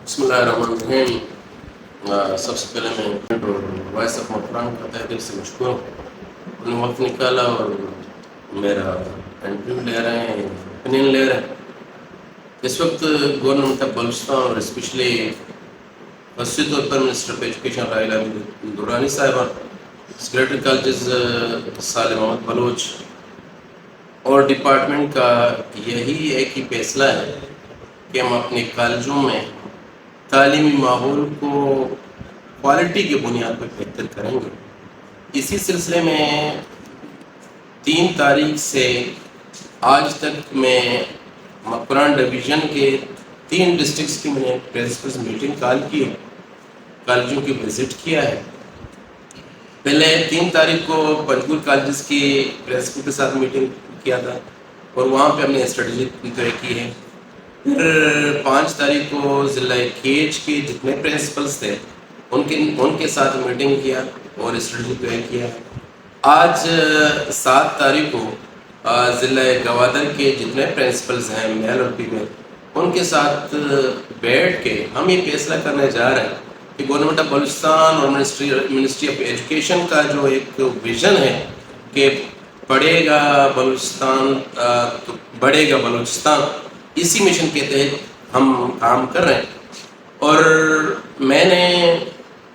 بسم اللہ الرحمن الرحیم۔ سب سے پہلے میں وائس آف مقران کا تہ دل سے مشکور ہوں، انہوں نے وقت نکالا اور میرا انٹرویو لے رہے ہیں، اوپینین لے رہے ہیں۔ اس وقت گورنمنٹ آف بلوچستان اور اسپیشلی خصوصی طور پر minister of education Raheela Hameed Durrani sahiba, secretary colleges Salim Muhammad Baloch اور ڈپارٹمنٹ کا یہی ایک ہی فیصلہ ہے کہ ہم اپنے کالجوں میں تعلیمی ماحول کو کوالٹی کی بنیاد پر بہتر کریں گے۔ اسی سلسلے میں 3 تاریخ سے آج تک میں مقران ڈویژن کے 3 ڈسٹرکٹس کی میں نے پرنسپلز میٹنگ کال کی ہے، کالجوں کی وزٹ کیا ہے۔ پہلے 3 تاریخ کو پنجگور کالجز کی پرنسپل کے ساتھ میٹنگ کیا تھا اور وہاں پہ ہم نے اسٹریٹجی طے کی ہے۔ پھر 5 تاریخ کو ضلع کیچ کے جتنے پرنسپلز تھے ان کے ساتھ میٹنگ کیا اور اسٹریٹجی طے کیا۔ آج 7 تاریخ کو ضلع گوادر کے جتنے پرنسپلز ہیں میل اور فیمیل ان کے ساتھ بیٹھ کے ہم یہ فیصلہ کرنے جا رہے ہیں کہ گورنمنٹ آف بلوچستان اور منسٹری آف ایجوکیشن کا جو ایک ویژن ہے کہ بڑھے گا بلوچستان، اسی مشن کے تحت ہم کام کر رہے ہیں۔ اور میں نے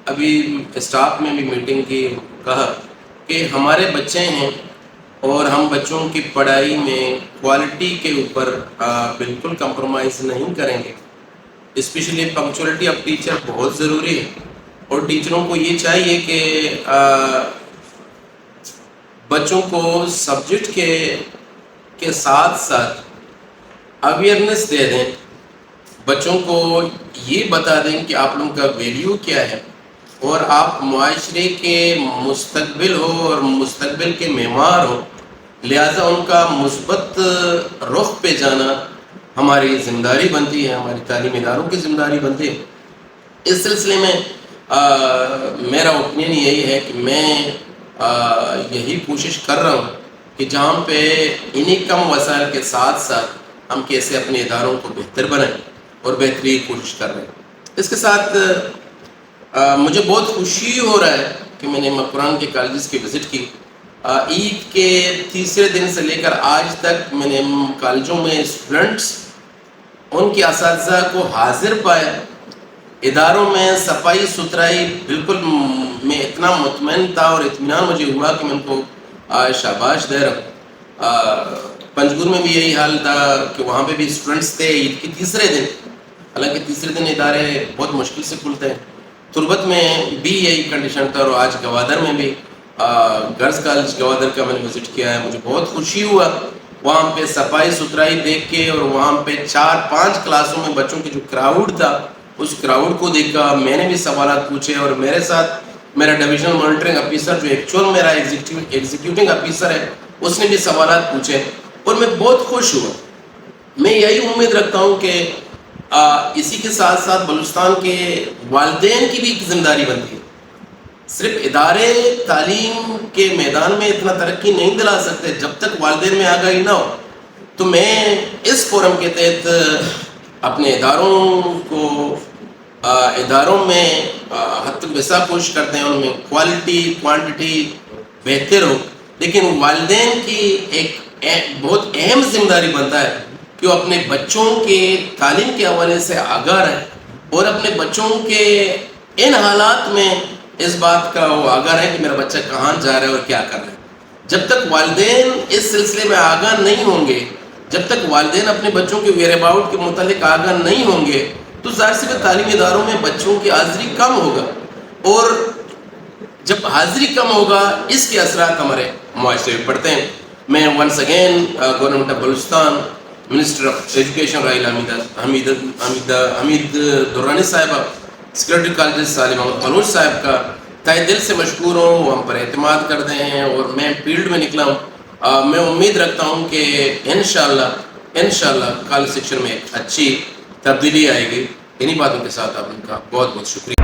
ابھی اسٹاف میں بھی میٹنگ کی، کہا کہ ہمارے بچے ہیں اور ہم بچوں کی پڑھائی میں کوالٹی کے اوپر بالکل کمپرومائز نہیں کریں گے۔ اسپیشلی پنکچولیٹی آف ٹیچر بہت ضروری ہے اور ٹیچروں کو یہ چاہیے کہ بچوں کو سبجیکٹ کے ساتھ ساتھ اویئرنیس دے دیں، بچوں کو یہ بتا دیں کہ آپ لوگوں کا ویلیو کیا ہے اور آپ معاشرے کے مستقبل ہو اور مستقبل کے معمار ہو، لہٰذا ان کا مثبت رخ پہ جانا ہماری ذمہ داری بنتی ہے، ہماری تعلیمی اداروں کی ذمہ داری بنتی ہے۔ اس سلسلے میں میرا اوپینین یہی ہے کہ میں یہی کوشش کر رہا ہوں کہ جہاں پہ انہی کم وسائل کے ساتھ ساتھ ہم کیسے اپنے اداروں کو بہتر بنائیں اور بہتری کی کوشش کر رہے ہیں۔ اس کے ساتھ مجھے بہت خوشی ہو رہا ہے کہ میں نے مقران کے کالجز کی وزٹ کی۔ عید کے تیسرے دن سے لے کر آج تک میں نے کالجوں میں اسٹوڈنٹس ان کے اساتذہ کو حاضر پایا، اداروں میں صفائی ستھرائی بالکل میں اتنا مطمئن تھا اور اطمینان مجھے ہوا کہ میں ان کو شاباش دے رہا ہوں۔ پنجگور میں بھی یہی حال تھا کہ وہاں پہ بھی اسٹوڈنٹس تھے عید کے تیسرے دن، حالانکہ تیسرے دن ادارے بہت مشکل سے کھلتے ہیں۔ تربت میں بھی یہی کنڈیشن تھا اور آج گوادر میں بھی گرلز کالج گوادر کا میں نے وزٹ کیا ہے۔ مجھے بہت خوشی ہوا وہاں پہ صفائی ستھرائی دیکھ کے اور وہاں پہ 4-5 کلاسوں میں بچوں کی جو کراؤڈ تھا اس کراؤڈ کو دیکھا۔ میں نے بھی سوالات پوچھے اور میرے ساتھ میرا ڈویژنل مانیٹرنگ آفیسر جو ایکچوئل میرا ایگزیکٹنگ آفیسر ہے اس نے بھی سوالات پوچھے اور میں بہت خوش ہوا۔ میں یہی امید رکھتا ہوں کہ اسی کے ساتھ ساتھ بلوچستان کے والدین کی بھی ایک ذمہ داری بنتی ہے۔ صرف ادارے تعلیم کے میدان میں اتنا ترقی نہیں دلا سکتے جب تک والدین میں آگاہی نہ ہو۔ تو میں اس فورم کے تحت اپنے اداروں میں حد تک ویسا کوشش کرتے ہیں ان میں کوالٹی کوانٹٹی بہتر ہو، لیکن والدین کی ایک بہت اہم ذمہ داری بنتا ہے کہ وہ اپنے بچوں کے تعلیم کے حوالے سے آگاہ رہے اور اپنے بچوں کے ان حالات میں اس بات کا وہ آگاہ رہے کہ میرا بچہ کہاں جا رہا ہے اور کیا کر رہا ہے۔ جب تک والدین اس سلسلے میں آگاہ نہیں ہوں گے، جب تک والدین اپنے بچوں کے ویئر اباؤٹ کے متعلق آگاہ نہیں ہوں گے تو ظاہر سی بات تعلیمی اداروں میں بچوں کی حاضری کم ہوگا اور جب حاضری کم ہوگا اس کے اثرات ہمارے معاشرے میں پڑتے ہیں۔ میں once again government of Balochistan, minister of education Raheela Hameed Durrani sahiba, secretary colleges Salim Muhammad Baloch sahib کا تہ دل سے مشکور ہوں۔ وہ ہم پر اعتماد کرتے ہیں اور میں فیلڈ میں نکلا ہوں۔ میں امید رکھتا ہوں کہ انشاءاللہ کالج سیکشن میں ایک اچھی تبدیلی آئے گی۔ انہی باتوں کے ساتھ آپ ان کا بہت بہت شکریہ۔